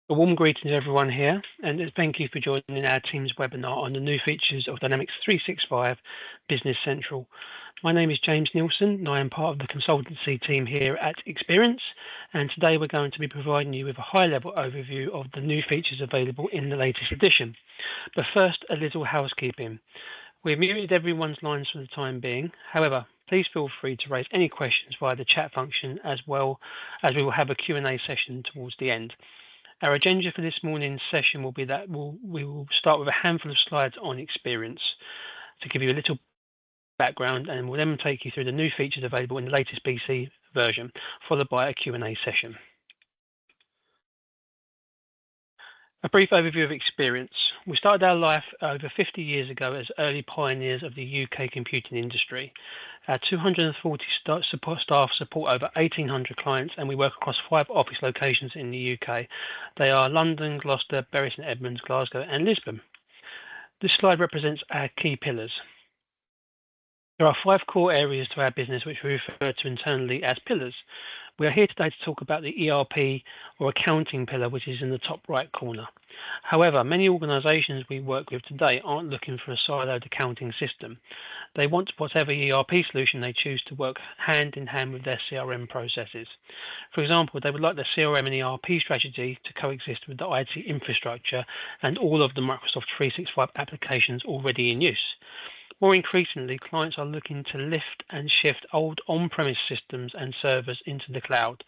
A warm greeting to everyone here, and thank you for joining our Teams webinar on the new features of Dynamics 365 Business Central. My name is James Nielsen, and I am part of the consultancy team here at Experience, and today we're going to be providing you with a high-level overview of the new features available in the latest edition. But first, a little housekeeping. We've muted everyone's lines for the time being. However, please feel free to raise any questions via the chat function, as well as we will have a Q&A session towards the end. Our agenda for this morning's session will be that we will start with a handful of slides on Experience to give you a little background, and we'll then take you through the new features available in the latest BC version, followed by a Q&A session. A brief overview of Experience. We started our life over 50 years ago as early pioneers of the UK computing industry. Our 240 staff support over 1,800 clients, and we work across 5 office locations in the UK. They are London, Gloucester, Bury St Edmunds, Glasgow and Lisbon. This slide represents our key pillars. There are 5 core areas to our business which we refer to internally as pillars. We are here today to talk about the ERP or accounting pillar, which is in the top right corner. However, many organisations we work with today aren't looking for a siloed accounting system. They want whatever ERP solution they choose to work hand in hand with their CRM processes. For example, they would like their CRM and ERP strategy to coexist with the IT infrastructure and all of the Microsoft 365 applications already in use. More increasingly, clients are looking to lift and shift old on-premise systems and servers into the cloud,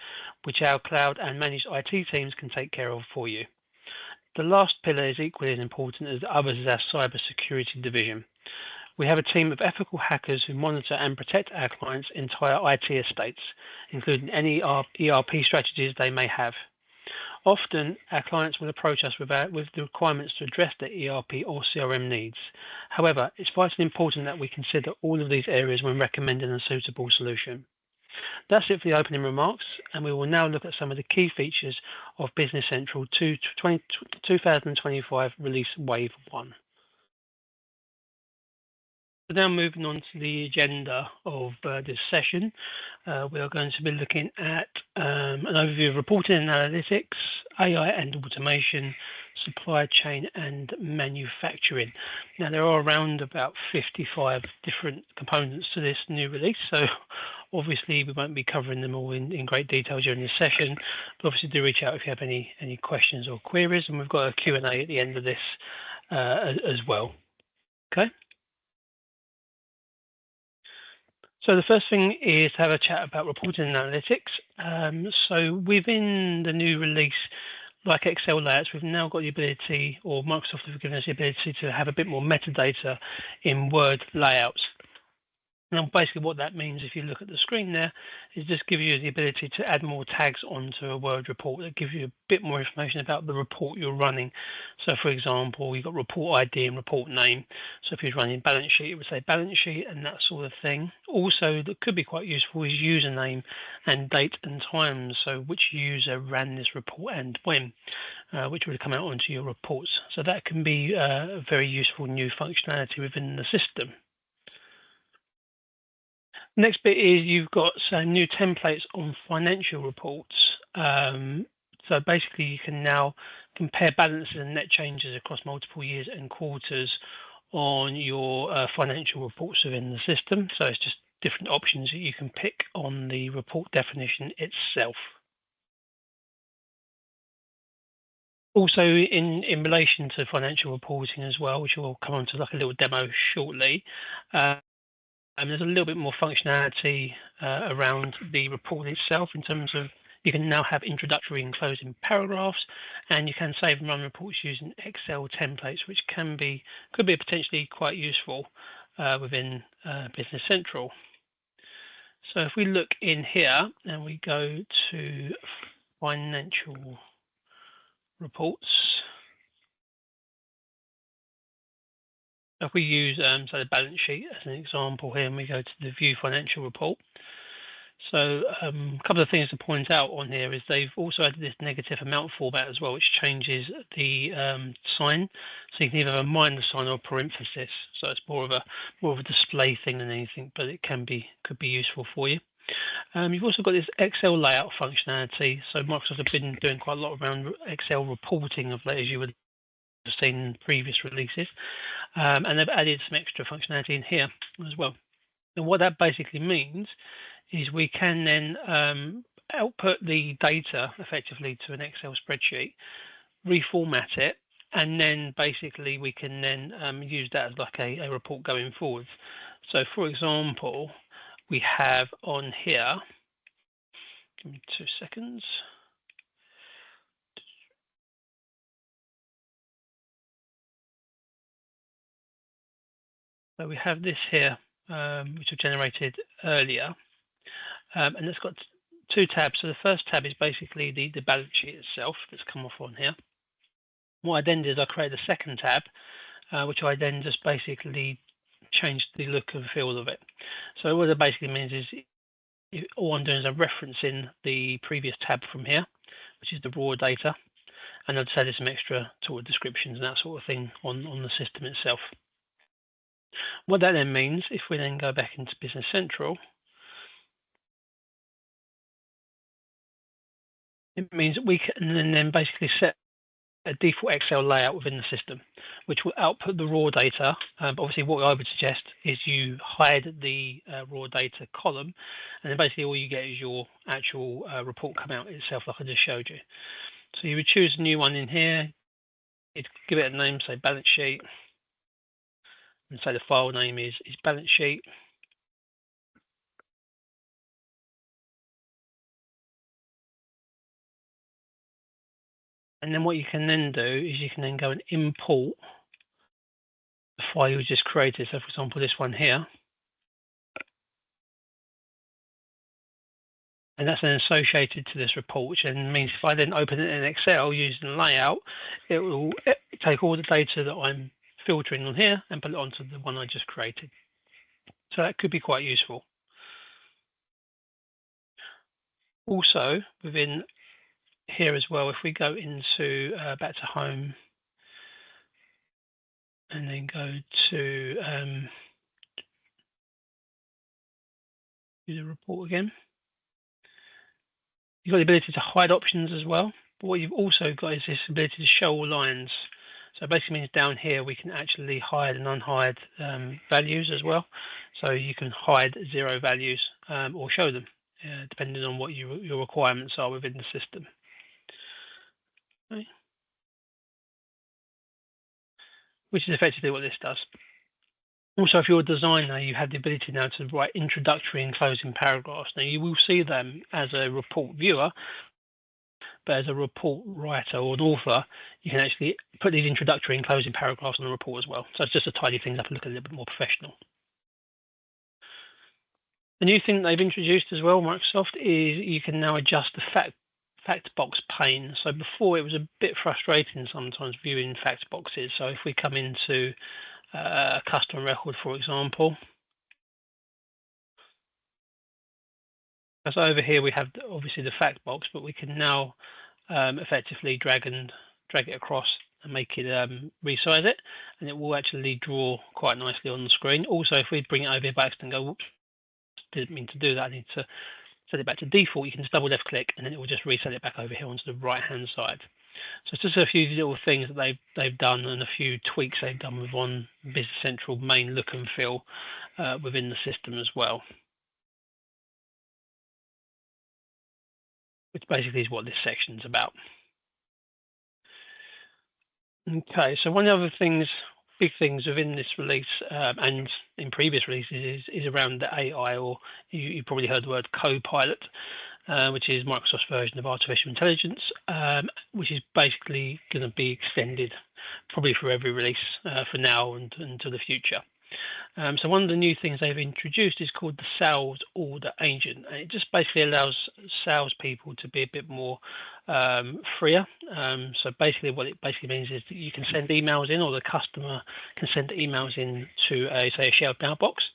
which our cloud and managed IT teams can take care of for you. The last pillar is equally as important as the others as our cybersecurity division. We have a team of ethical hackers who monitor and protect our clients' entire IT estates, including any ERP strategies they may have. Often, our clients will approach us with the requirements to address their ERP or CRM needs. However, it's vitally important that we consider all of these areas when recommending a suitable solution. That's it for the opening remarks, and we will now look at some of the key features of Business Central 2025 Release Wave 1. So now moving on to the agenda of this session, we are going to be looking at an overview of reporting and analytics, AI and automation, supply chain and manufacturing. Now there are around about 55 different components to this new release, so obviously we won't be covering them all in great detail during this session, but obviously do reach out if you have any questions or queries, and we've got a Q&A at the end of this as well. Okay. So the first thing is to have a chat about reporting and analytics. So within the new release, like Excel layouts, we've now got the ability, or Microsoft have given us the ability to have a bit more metadata in Word layouts. Now, basically what that means, if you look at the screen there, is just give you the ability to add more tags onto a Word report that gives you a bit more information about the report you're running. So, for example, you've got report ID and report name. So if you're running balance sheet, it would say balance sheet and that sort of thing. Also, that could be quite useful is username and date and time. So which user ran this report and when, which would come out onto your reports. So that can be a very useful new functionality within the system. Next bit is you've got some new templates on financial reports. So basically you can now compare balances and net changes across multiple years and quarters on your financial reports within the system. So it's just different options that you can pick on the report definition itself. Also in relation to financial reporting as well, which we'll come on to like a little demo shortly, and there's a little bit more functionality around the report itself in terms of you can now have introductory and closing paragraphs, and you can save and run reports using Excel templates, which could be potentially quite useful within Business Central. So if we look in here and we go to financial reports, if we use so the balance sheet as an example here, and we go to the view financial report. So a couple of things to point out on here is they've also added this negative amount format as well, which changes the sign. So you can either have a minus sign or a parenthesis. So it's more of a display thing than anything, but it could be useful for you. You've also got this Excel layout functionality. So Microsoft have been doing quite a lot around Excel reporting of late, as you would have seen in previous releases. And they've added some extra functionality in here as well. And what that basically means is we can then output the data effectively to an Excel spreadsheet, reformat it, and then basically we can then use that as like a report going forward. So for example, we have on here, give me 2 seconds. So we have this here, which was generated earlier, and it's got 2 tabs. So the first tab is basically the balance sheet itself that's come off on here. What I then did is I created a second tab, which I then just basically changed the look and feel of it. So what it basically means is all I'm doing is I'm referencing the previous tab from here, which is the raw data, and I've just added some extra sort of descriptions and that sort of thing on the system itself. What that then means, if we then go back into Business Central, it means that we can then basically set a default Excel layout within the system, which will output the raw data. But obviously, what I would suggest is you hide the raw data column, and then basically all you get is your actual report come out itself, like I just showed you. So you would choose a new one in here. You'd give it a name, say balance sheet, and say the file name is balance sheet. And then what you can then do is you can then go and import the file you just created. So for example, this one here. And that's then associated to this report, which then means if I then open it in Excel using layout, it will take all the data that I'm filtering on here and put it onto the one I just created. So that could be quite useful. Also, within here as well, if we go into back to home and then go to do the report again, you've got the ability to hide options as well. But what you've also got is this ability to show all lines. So it basically means down here we can actually hide and unhide values as well. So you can hide 0 values or show them depending on what your requirements are within the system. Okay. Which is effectively what this does. Also, if you're a designer, you have the ability now to write introductory and closing paragraphs. Now, you will see them as a report viewer, but as a report writer or an author, you can actually put these introductory and closing paragraphs on the report as well. So it's just to tidy things up and look a little bit more professional. The new thing they've introduced as well, Microsoft, is you can now adjust the fact box pane. So before it was a bit frustrating sometimes viewing fact boxes. So if we come into a customer record, for example, so over here we have obviously the fact box, but we can now effectively drag it across and make it resize it, and it will actually draw quite nicely on the screen. Also, if we bring it over here by accident and go, whoops, didn't mean to do that, I need to set it back to default, you can just double left click and then it will just reset it back over here onto the right hand side. So it's just a few little things that they've done and a few tweaks they've done with on Business Central main look and feel within the system as well, which basically is what this section is about. Okay, so one of the things, big things within this release and in previous releases is around the AI, or you probably heard the word Copilot, which is Microsoft's version of artificial intelligence, which is basically going to be extended probably for every release for now and into the future. So one of the new things they've introduced is called the Sales Order Agent, and it just basically allows salespeople to be a bit more freer. So basically what it basically means is that you can send emails in, or the customer can send emails in to say a shared mailbox.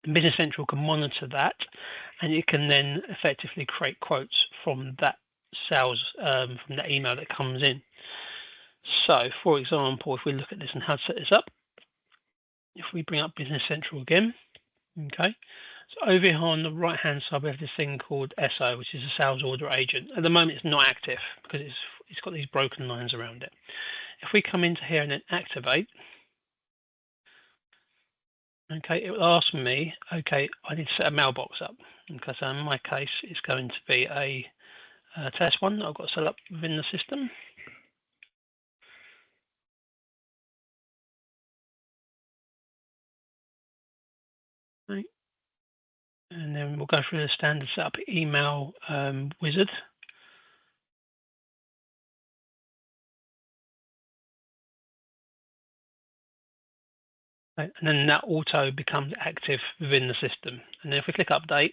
And Business Central can monitor that, and it can then effectively create quotes from that sales from that email that comes in. So for example, if we look at this and how to set this up, if we bring up Business Central again, okay, So over here on the right hand side, we have this thing called SO, which is a sales order agent. At the moment, it's not active because it's got these broken lines around it. If we come into here and then activate, okay, it will ask me, okay, I need to set a mailbox up. Okay, so in my case, it's going to be a test one that I've got set up within the system. Right. And then we'll go through the standard setup email wizard. Right. And then that auto becomes active within the system. And then if we click update,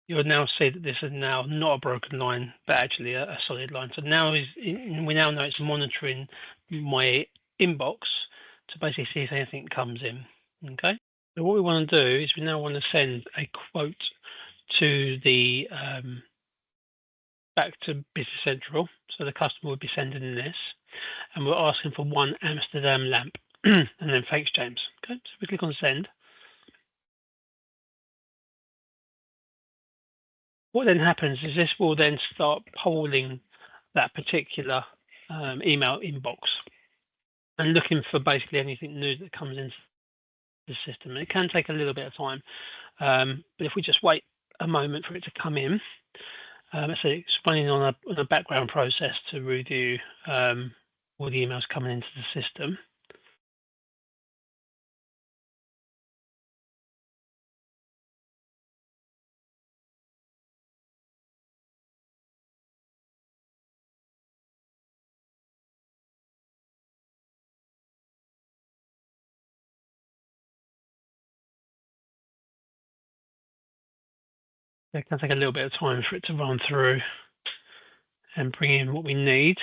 you'll now see that this is now not a broken line, but actually a solid line. So now we now know it's monitoring my inbox to basically see if anything comes in. Okay. So what we want to do is we now want to send a quote to the back to Business Central. So the customer would be sending this, and we're asking for one Amsterdam lamp, and then thanks, James. Okay. So we click on send. What then happens is this will then start polling that particular email inbox and looking for basically anything new that comes into the system. And it can take a little bit of time, but if we just wait a moment for it to come in, so it's running on a background process to review all the emails coming into the system. It can take a little bit of time for it to run through and bring in what we need.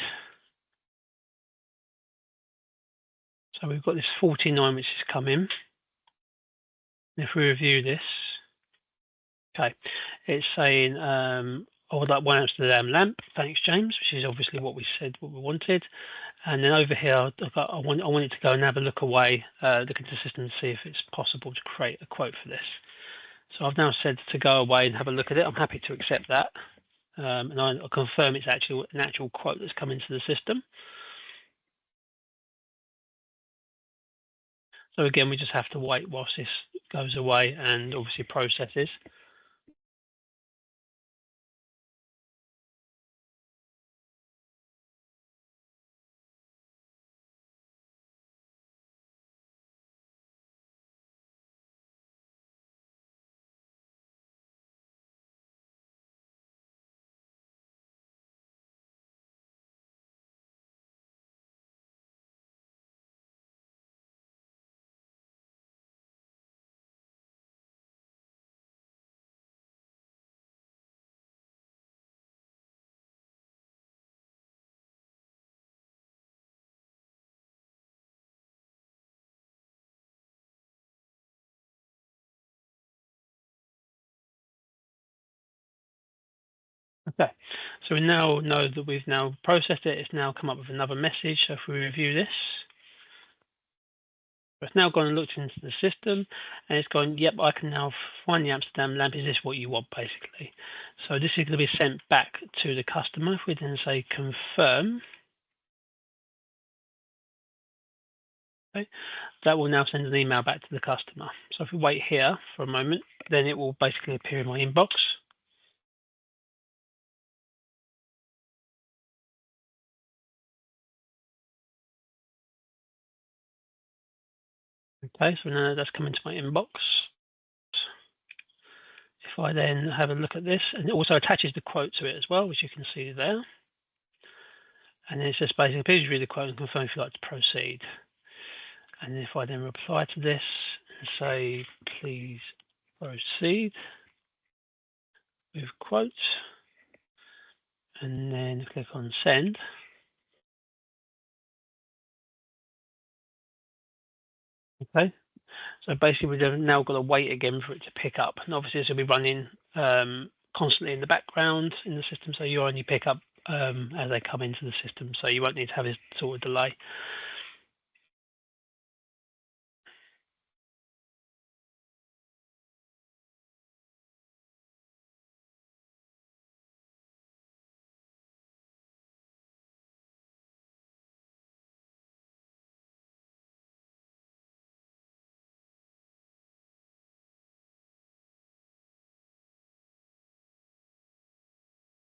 So we've got this 49 which has come in. If we review this, okay, it's saying I would like one Amsterdam lamp, thanks James, which is obviously what we said, what we wanted. And then over here, I want it to go and have a look away, look into the system and see if it's possible to create a quote for this. So I've now said to go away and have a look at it. I'm happy to accept that. And I'll confirm it's actually an actual quote that's come into the system. So again, we just have to wait whilst this goes away and obviously processes. Okay, so we now know that we've now processed it. It's now come up with another message. So if we review this, it's now gone and looked into the system and it's gone, yep, I can now find the Amsterdam lamp. Is this what you want, basically? So this is going to be sent back to the customer. If we then say confirm, okay, that will now send an email back to the customer. So if we wait here for a moment, then it will basically appear in my inbox. Okay, so now that's come into my inbox. If I then have a look at this, and it also attaches the quote to it as well, which you can see there. And then it says basically, please read the quote and confirm if you'd like to proceed. And if I then reply to this and say, please proceed with quote, and then click on send. Okay, so basically we've now got to wait again for it to pick up. And obviously this will be running constantly in the background in the system, so you only pick up as they come into the system, so you won't need to have this sort of delay.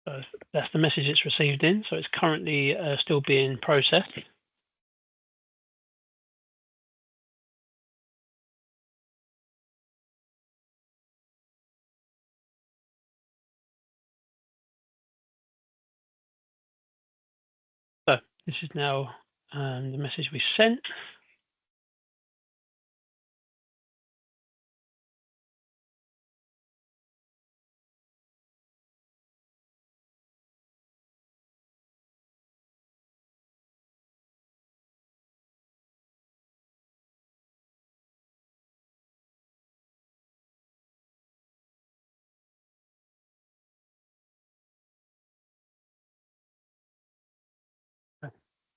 So that's the message it's received in. So it's currently still being processed. So this is now the message we sent.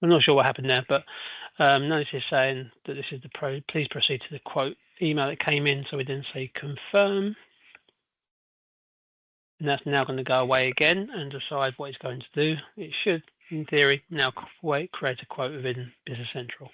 I'm not sure what happened there, but notice it's saying that this is the please proceed to the quote email that came in. So we then say confirm, and that's now going to go away again and decide what it's going to do. It should, in theory, now create a quote within Business Central.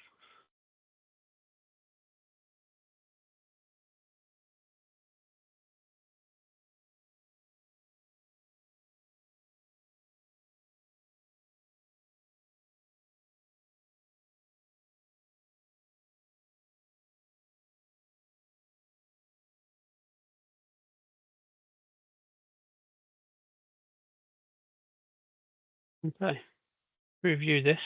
Okay, review this.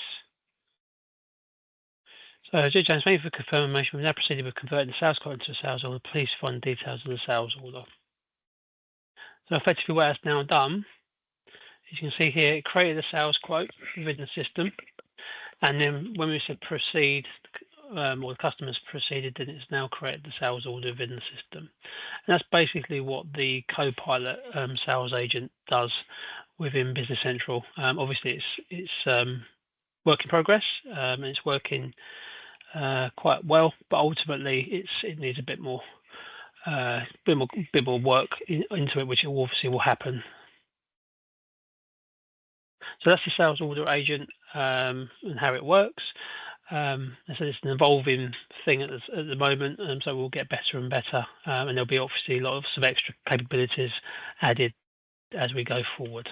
So, James, thank you for confirmation. We've now proceeded with converting the sales quote into a sales order. Please find details of the sales order. So, effectively, what that's now done, as you can see here, it created a sales quote within the system. And then when we said proceed, or the customer's proceeded, then it's now created the sales order within the system. And that's basically what the Copilot sales agent does within Business Central. Obviously, it's work in progress, and it's working quite well, but ultimately it needs a bit more work into it, which obviously will happen. So that's the sales order agent and how it works. And so it's an evolving thing at the moment, so we'll get better and better, and there'll be obviously lots of extra capabilities added as we go forward.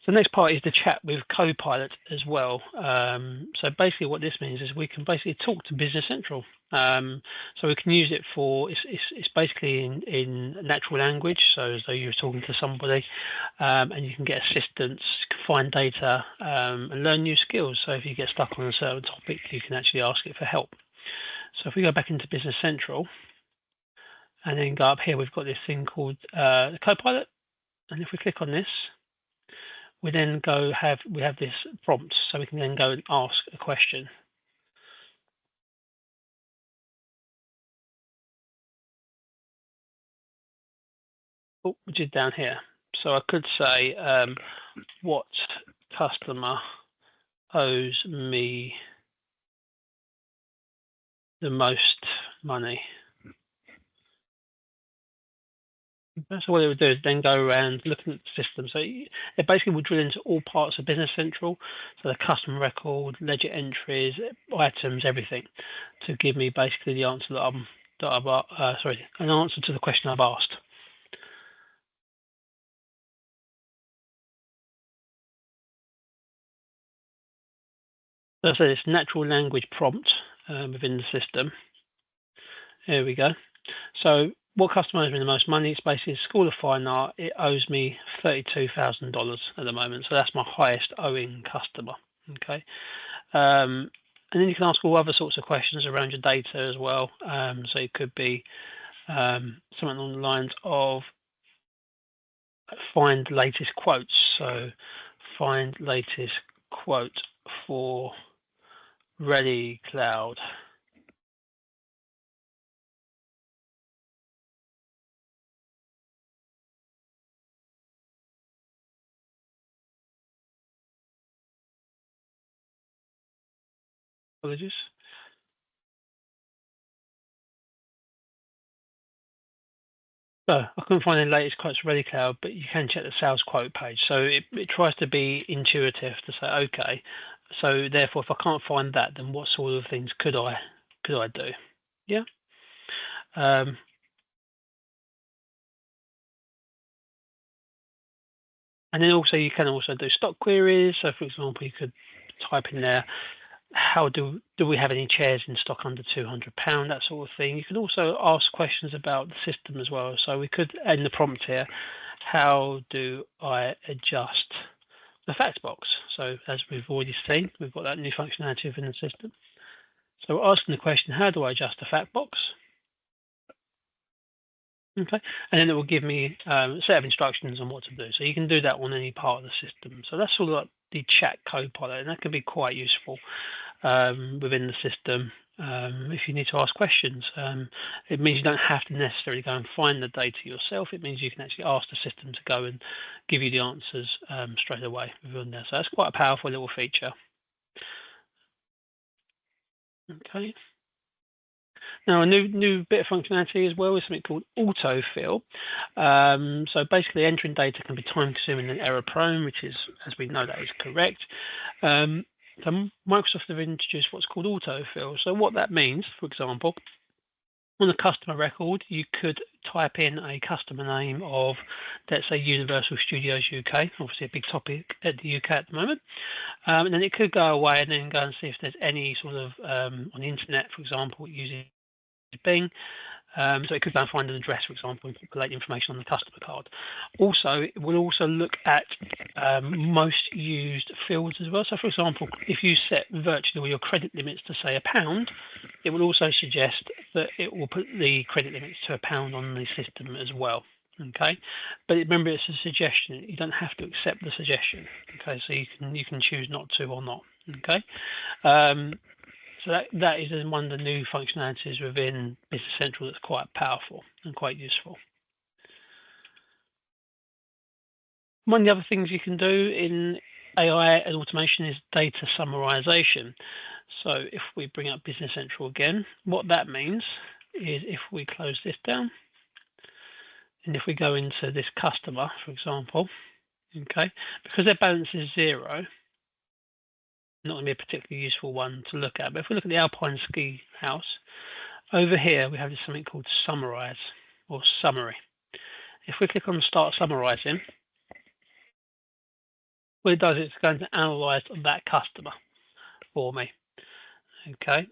So the next part is the chat with Copilot as well. So basically what this means is we can basically talk to Business Central. So we can use it for, it's basically in natural language, so as though you're talking to somebody, and you can get assistance, find data, and learn new skills. So if you get stuck on a certain topic, you can actually ask it for help. So if we go back into Business Central, and then go up here, we've got this thing called the Copilot, and if we click on this, we then we have this prompt, so we can then go and ask a question. Which is down here. So I could say, what customer owes me the most money? So what it would do is then go around looking at the system. So it basically will drill into all parts of Business Central, so the customer record, ledger entries, items, everything, to give me basically the answer an answer to the question I've asked. So it's natural language prompt within the system. There we go. So what customer owes me the most money? It's basically School of Fine Art. It owes me $32,000 at the moment. So that's my highest owing customer. Okay. And then you can ask all other sorts of questions around your data as well. So it could be something along the lines of find latest quotes. So find latest quote for Ready Cloud. Apologies. So I couldn't find the latest quotes for Ready Cloud, but you can check the sales quote page. So it tries to be intuitive to say, okay, so therefore, if I can't find that, then what sort of things could I do? Yeah. Um, And then also you can also do stock queries. So for example, you could type in there, how do we have any chairs in stock under £200, that sort of thing. You can also ask questions about the system as well. So we could, in the prompt here, how do I adjust the fact box? So as we've already seen, we've got that new functionality within the system. So we're asking the question, how do I adjust the fact box? Okay, and then it will give me a set of instructions on what to do. So you can do that on any part of the system. So that's all like the chat copilot, and that can be quite useful within the system. If you need to ask questions, it means you don't have to necessarily go and find the data yourself. It means you can actually ask the system to go and give you the answers straight away within there. So that's quite a powerful little feature. Okay. Now, a new bit of functionality as well is something called autofill. So basically, entering data can be time-consuming and error-prone, which is, as we know, that is correct. So Microsoft have introduced what's called autofill. So what that means, for example, on the customer record, you could type in a customer name of, let's say, Universal Studios UK, obviously a big topic at the UK at the moment. And then it could go away and then go and see if there's any sort of, on the internet, for example, using Bing. So it could go and find an address, for example, and populate information on the customer card. Also, it will also look at most used fields as well. So, for example, if you set virtually all your credit limits to say £1, it will also suggest that it will put the credit limits to £1 on the system as well. Okay, but remember, it's a suggestion. You don't have to accept the suggestion. Okay, so you can choose not to or not. Okay. So that is one of the new functionalities within Business Central that's quite powerful and quite useful. One of the other things you can do in AI and automation is data summarization. So if we bring up Business Central again, what that means is if we close this down, and if we go into this customer, for example, okay, because their balance is 0, not going to be a particularly useful one to look at. But if we look at the Alpine Ski House, over here we have something called summarize or summary. If we click on start summarizing, what it does is it's going to analyze that customer for me. Okay.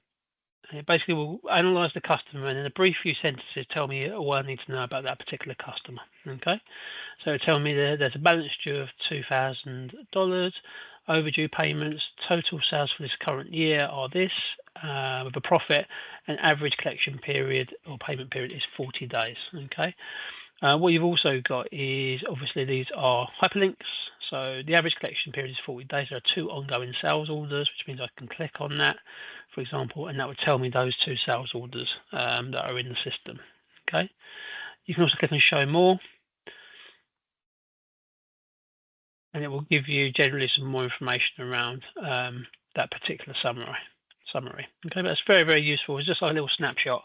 And it basically will analyze the customer and in a brief few sentences tell me all I need to know about that particular customer. Okay. So it'll tell me there's a balance due of $2,000. Overdue payments, total sales for this current year are this, with a profit, and average collection period or payment period is 40 days. Okay. What you've also got is obviously these are hyperlinks. So the average collection period is 40 days. There are 2 ongoing sales orders, which means I can click on that, for example, and that would tell me those 2 sales orders that are in the system. Okay. You can also click on show more, and it will give you generally some more information around that particular summary. Okay, but it's very, very useful. It's just like a little snapshot.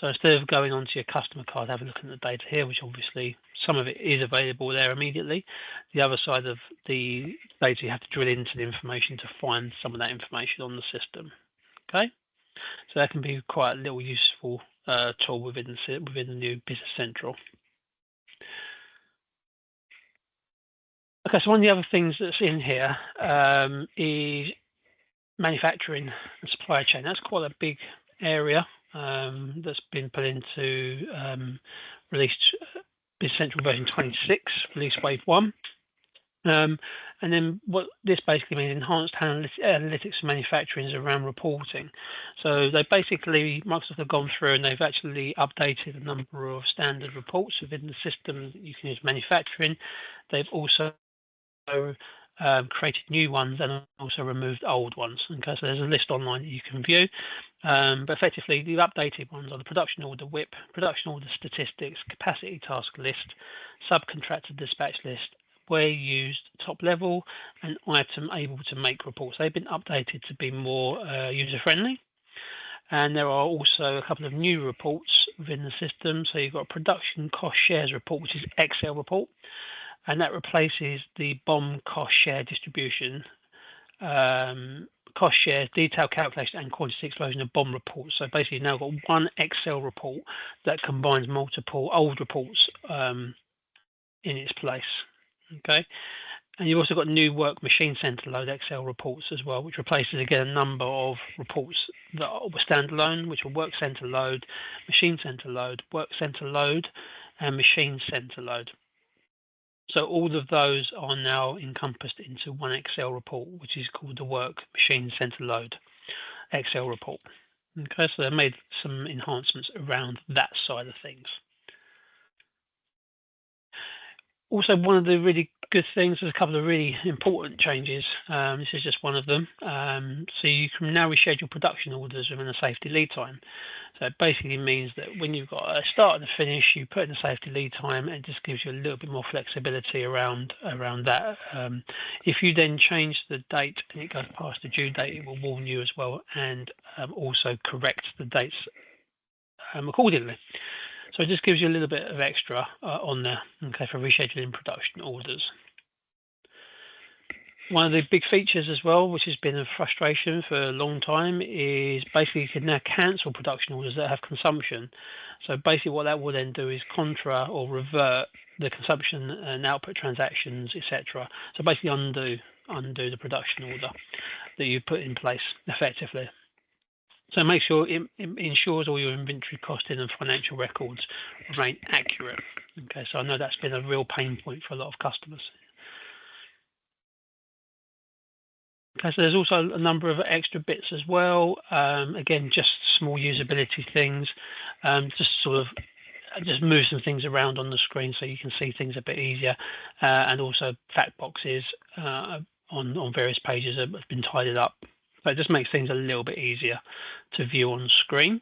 So instead of going onto your customer card, have a look at the data here, which obviously some of it is available there immediately. The other side of the data, you have to drill into the information to find some of that information on the system. Okay, so that can be quite a little useful tool within the new Business Central. Okay, so one of the other things that's in here is manufacturing and supply chain. That's quite a big area that's been put into released Business Central version 26, release wave 1. And then what this basically means, enhanced analytics and manufacturing is around reporting. So they basically, Microsoft have gone through and they've actually updated a number of standard reports within the system that you can use manufacturing. They've also created new ones and also removed old ones. Okay, so there's a list online that you can view. But effectively, the updated ones are the production order WIP, production order statistics, capacity task list, subcontractor dispatch list, where used, top level, and item able to make reports. They've been updated to be more user-friendly. And there are also a couple of new reports within the system. So you've got a production cost shares report, which is Excel report. And that replaces the BOM cost share distribution, cost shares, detailed calculation, and quantity explosion of BOM reports. So basically, now got one Excel report that combines multiple old reports in its place. Okay, and you've also got new work machine center load Excel reports as well, which replaces again a number of reports that were standalone, which were work center load, machine center load, work center load, and machine center load. So all of those are now encompassed into one Excel report, which is called the Work Machine Center Load Excel report. Okay, so they made some enhancements around that side of things. Also, one of the really good things, there's a couple of really important changes. This is just one of them. So you can now reschedule production orders within a safety lead time. So it basically means that when you've got a start and a finish, you put in a safety lead time, and it just gives you a little bit more flexibility around that. If you then change the date and it goes past the due date, it will warn you as well, and also correct the dates accordingly. So it just gives you a little bit of extra on there, okay, for rescheduling production orders. One of the big features as well, which has been a frustration for a long time, is basically you can now cancel production orders that have consumption. So basically what that will then do is contra or revert the consumption and output transactions, etc. So basically undo the production order that you put in place effectively. So make sure it ensures all your inventory costing and financial records remain accurate. Okay, so I know that's been a real pain point for a lot of customers. Okay, so there's also a number of extra bits as well. Again, just small usability things, just sort of just move some things around on the screen so you can see things a bit easier, and also fact boxes on various pages have been tidied up. So it just makes things a little bit easier to view on screen.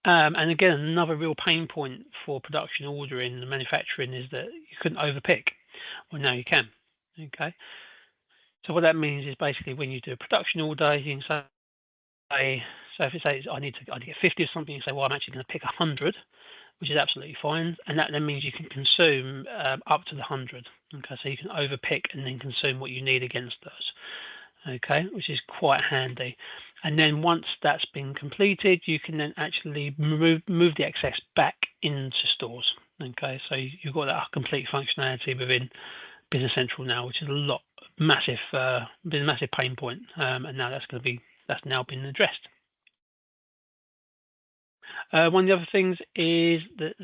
And again, another real pain point for production ordering and manufacturing is that you couldn't overpick. Well, now you can. Okay. So what that means is basically when you do a production order, you can say, so if it says I need to get 50 or something, you say, well, I'm actually going to pick 100, which is absolutely fine, and that then means you can consume up to the 100. Okay, so you can overpick and then consume what you need against those. Okay, which is quite handy. And then once that's been completed, you can then actually move the excess back into stores. Okay, so you've got that complete functionality within Business Central now, which is been a massive pain point, and now that's now been addressed. One of the other things is that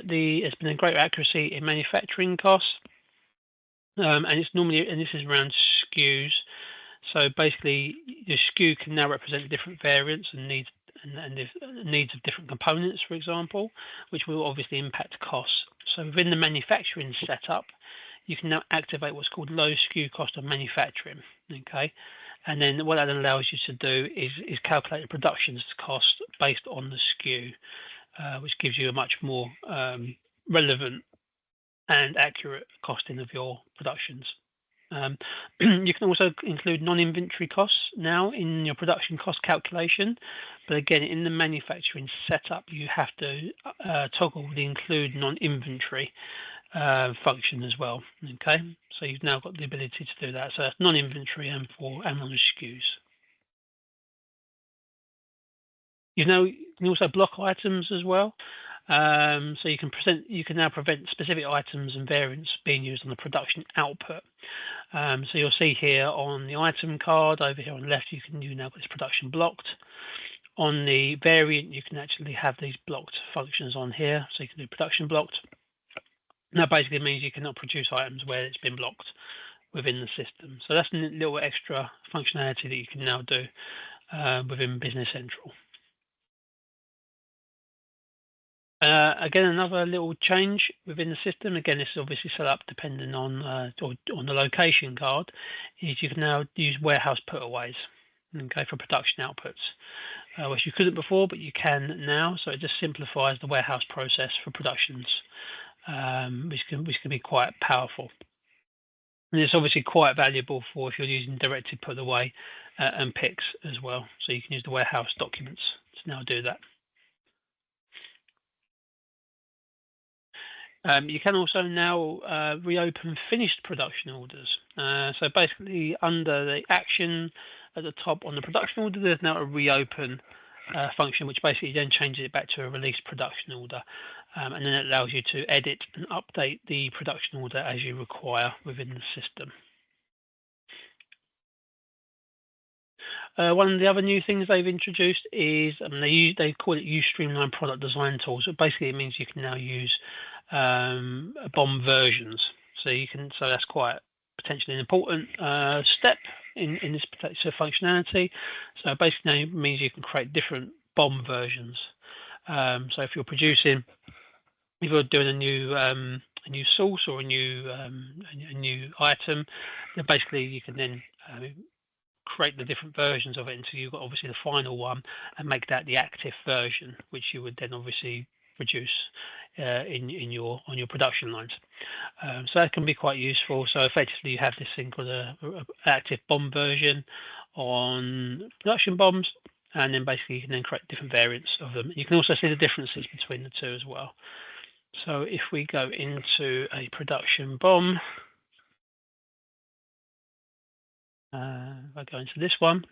there's been a greater accuracy in manufacturing costs, and this is around SKUs. So basically, your SKU can now represent different variants and needs of different components, for example, which will obviously impact costs. So within the manufacturing setup, you can now activate what's called low SKU cost of manufacturing. Okay, and then what that allows you to do is calculate the production cost based on the SKU, which gives you a much more relevant and accurate costing of your productions. You can also include non-inventory costs now in your production cost calculation, but again, in the manufacturing setup, you have to toggle the include non-inventory function as well. Okay, so you've now got the ability to do that. So that's non-inventory and on the SKUs. You can also block items as well. So you can now prevent specific items and variants being used on the production output. So you'll see here on the item card over here on the left, you now got this production blocked. On the variant, you can actually have these blocked functions on here. So you can do production blocked. That basically means you cannot produce items where it's been blocked within the system. So that's a little extra functionality that you can now do within Business Central. Again, another little change within the system. Again, this is obviously set up depending on the location card. Is you can now use warehouse putaways, okay, for production outputs, which you couldn't before, but you can now. So it just simplifies the warehouse process for productions, which can be quite powerful. And it's obviously quite valuable for if you're using directed put away and picks as well. So you can use the warehouse documents to now do that. You can also now reopen finished production orders. So basically, under the action at the top on the production order, there's now a reopen function, which basically then changes it back to a released production order. and then it allows you to edit and update the production order as you require within the system. One of the other new things they've introduced is they call it Use Streamline Product Design Tools. So basically, it means you can now use BOM versions. So that's quite potentially an important step in this particular functionality. So basically, now it means you can create different BOM versions. So if you're producing, if you're doing a new source or a new item, then basically you can then create the different versions of it until you've got obviously the final one, and make that the active version, which you would then obviously produce on your production lines. So that can be quite useful. So effectively, you have this thing called a active BOM version on production BOMs, and then basically you can then create different variants of them. You can also see the differences between the two as well. So if we go into a production BOM, if I go into this one,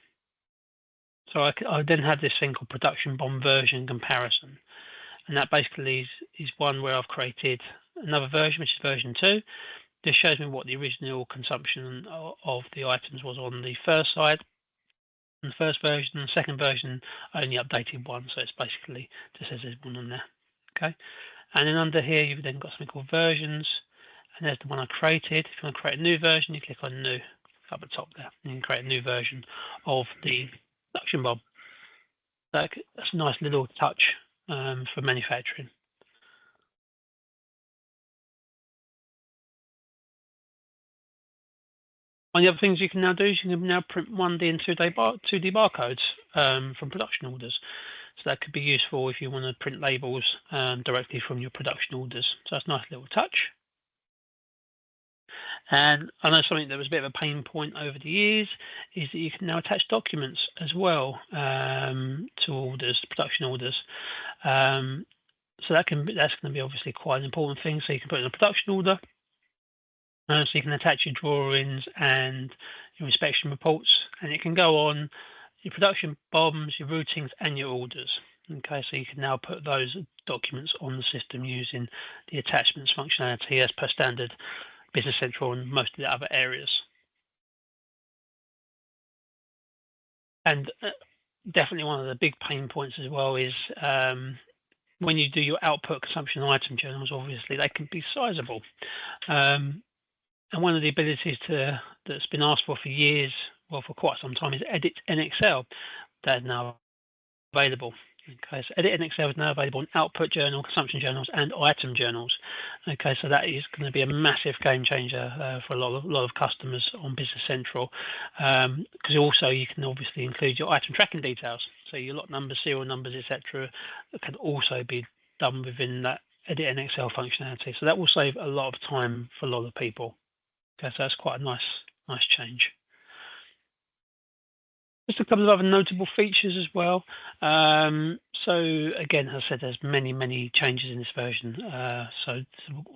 so I then have this thing called production BOM version comparison, and that basically is one where I've created another version, which is version 2. This shows me what the original consumption of the items was on the first side, the first version. The second version I only updated one, so it's basically just says there's one on there. Okay, and then under here you've then got something called versions, and there's the one I created. If you want to create a new version, you click on new up the top there, and you can create a new version of the production BOM. That's a nice little touch for manufacturing. One of the other things you can now do is you can now print 1D and 2D barcodes from production orders. So that could be useful if you want to print labels directly from your production orders. So that's a nice little touch. And I know something that was a bit of a pain point over the years is that you can now attach documents as well to orders, production orders. So that's going to be obviously quite an important thing. So you can put in a production order, so you can attach your drawings and your inspection reports, and it can go on your production BOMs, your routings, and your orders. Okay, so you can now put those documents on the system using the attachments functionality as per standard Business Central and most of the other areas. And definitely one of the big pain points as well is when you do your output consumption item journals, obviously they can be sizable. And one of the abilities that's been asked for years, well, for quite some time, is Edit in Excel. That is now available. Okay, so Edit in Excel is now available in output journal, consumption journals, and item journals. Okay, so that is going to be a massive game changer for a lot of customers on Business Central, because also you can obviously include your item tracking details, so your lot numbers, serial numbers, etc., can also be done within that Edit in Excel functionality. So that will save a lot of time for a lot of people. Okay, so that's quite a nice change. Just a couple of other notable features as well. So again, as I said, there's many changes in this version. So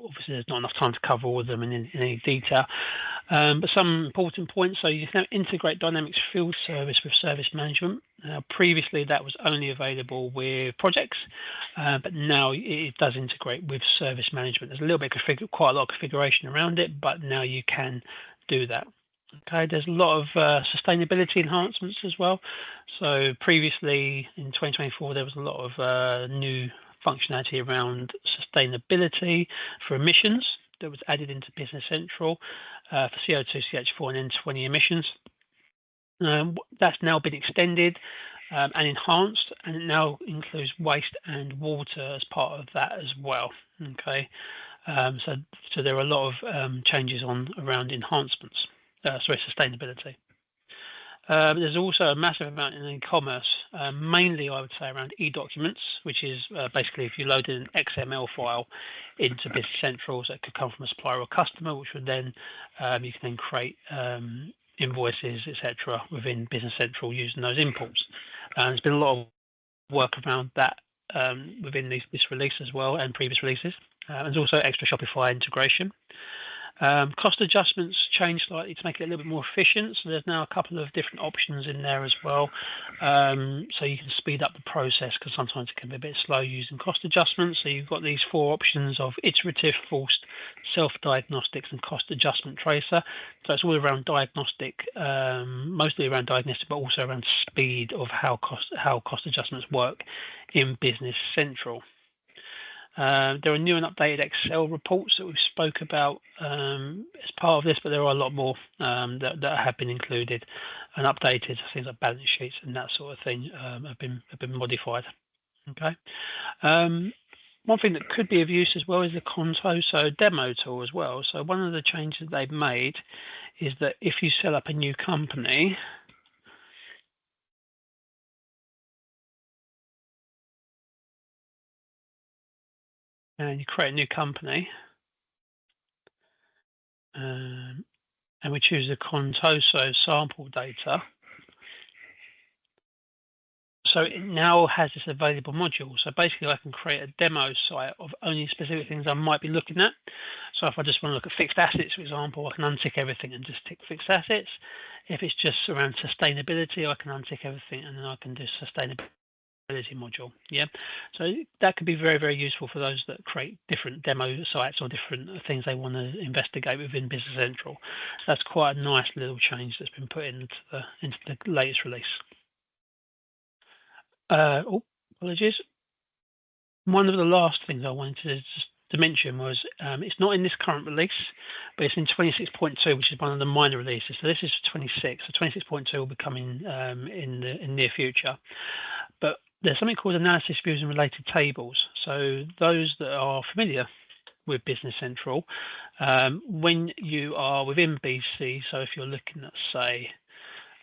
obviously there's not enough time to cover all of them in any detail. But some important points. So you can now integrate Dynamics Field Service with Service Management. Previously that was only available with projects, but now it does integrate with Service Management. There's a little bit quite a lot of configuration around it, but now you can do that. Okay, there's a lot of sustainability enhancements as well. So previously in 2024, there was a lot of new functionality around sustainability for emissions that was added into Business Central for CO2, CH4, and N20 emissions. That's now been extended and enhanced, and it now includes waste and water as part of that as well. Okay, so there are a lot of changes around enhancements. Sustainability. There's also a massive amount in e-commerce, mainly I would say around e-documents, which is basically if you load an XML file into Business Central, so it could come from a supplier or customer, which would then you can then create invoices, etc., within Business Central using those imports. There's been a lot of work around that within this release as well and previous releases. There's also extra Shopify integration. Cost adjustments change slightly to make it a little bit more efficient. So there's now a couple of different options in there as well. So you can speed up the process because sometimes it can be a bit slow using cost adjustments. So you've got these 4 options of iterative, forced, self-diagnostics, and cost adjustment tracer. So it's all around diagnostic, mostly around diagnostic, but also around speed of how cost adjustments work in Business Central. There are new and updated Excel reports that we spoke about as part of this, but there are a lot more that have been included and updated. Things like balance sheets and that sort of thing have been modified. Okay. One thing that could be of use as well is the Contoso demo tool as well. So one of the changes they've made is that if you set up a new company, and you create a new company, and we choose the Contoso sample data. So it now has this available module. So basically I can create a demo site of only specific things I might be looking at. So if I just want to look at fixed assets, for example, I can untick everything and just tick fixed assets. If it's just around sustainability, I can untick everything and then I can do sustainability module. Yeah, so that could be very, very useful for those that create different demo sites or different things they want to investigate within Business Central. That's quite a nice little change that's been put into the latest release. Apologies. One of the last things I wanted to mention was it's not in this current release, but it's in 26.2, which is one of the minor releases. So this is 26. So 26.2 will be coming in the near future. But there's something called analysis views and related tables. So those that are familiar with Business Central, when you are within BC, so if you're looking at, say,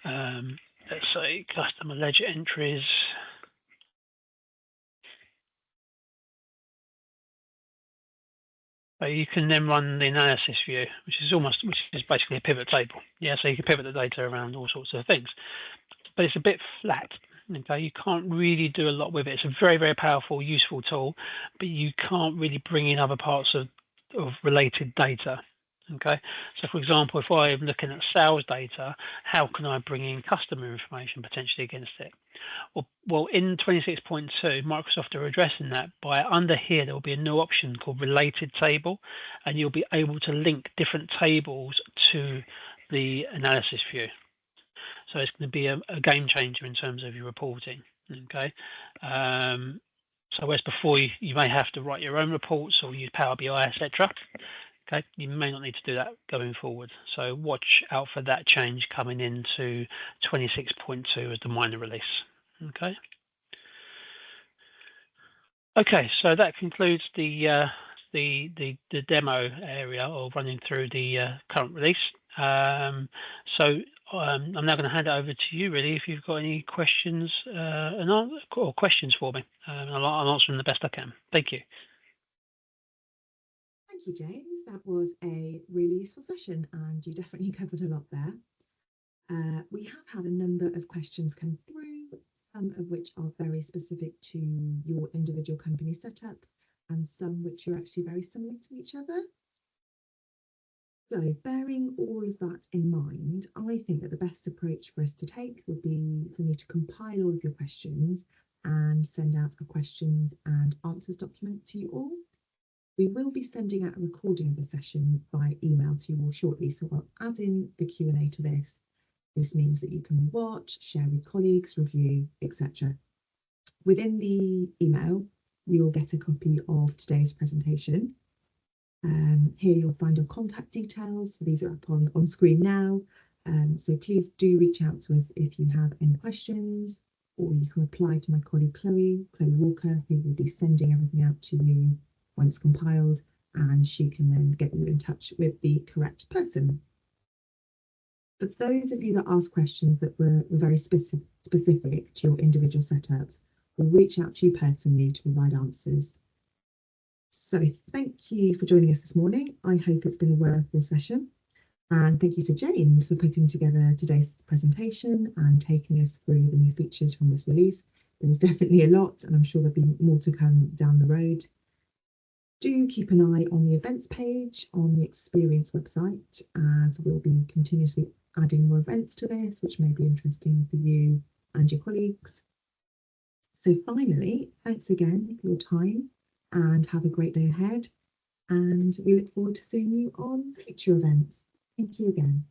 let's say customer ledger entries, you can then run the analysis view, which is basically a pivot table. Yeah, so you can pivot the data around all sorts of things, but it's a bit flat. Okay, you can't really do a lot with it. It's a very, very powerful, useful tool, but you can't really bring in other parts of related data. Okay, so for example, if I'm looking at sales data, how can I bring in customer information potentially against it? Well, in 26.2, Microsoft are addressing that by under here, there will be a new option called related table, and you'll be able to link different tables to the analysis view. So it's going to be a game changer in terms of your reporting. Okay. So whereas before you may have to write your own reports or use Power BI, etc. Okay, you may not need to do that going forward. So watch out for that change coming into 26.2 as the minor release. Okay. Okay, so that concludes the demo area or running through the current release. So I'm now going to hand it over to you, really, if you've got any questions or questions for me. I'll answer them the best I can. Thank you. Thank you, James. That was a really useful session, and you definitely covered a lot there. We have had a number of questions come through, some of which are very specific to your individual company setups, and some which are actually very similar to each other. So bearing all of that in mind, I think that the best approach for us to take would be for me to compile all of your questions and send out a questions and answers document to you all. We will be sending out a recording of the session by email to you all shortly, so I'll add in the Q&A to this. This means that you can watch, share with colleagues, review, etc. Within the email, you'll get a copy of today's presentation. Here you'll find our contact details. So these are up on screen now. So please do reach out to us if you have any questions, or you can reply to my colleague Chloe Walker, who will be sending everything out to you when it's compiled, and she can then get you in touch with the correct person. But those of you that ask questions that were very specific to your individual setups, will reach out to you personally to provide answers. So thank you for joining us this morning. I hope it's been a worthwhile session. And thank you to James for putting together today's presentation and taking us through the new features from this release. There's definitely a lot, and I'm sure there'll be more to come down the road. Do keep an eye on the events page on the Experience website, as we'll be continuously adding more events to this, which may be interesting for you and your colleagues. So finally, thanks again for your time and have a great day ahead. And we look forward to seeing you on future events. Thank you again.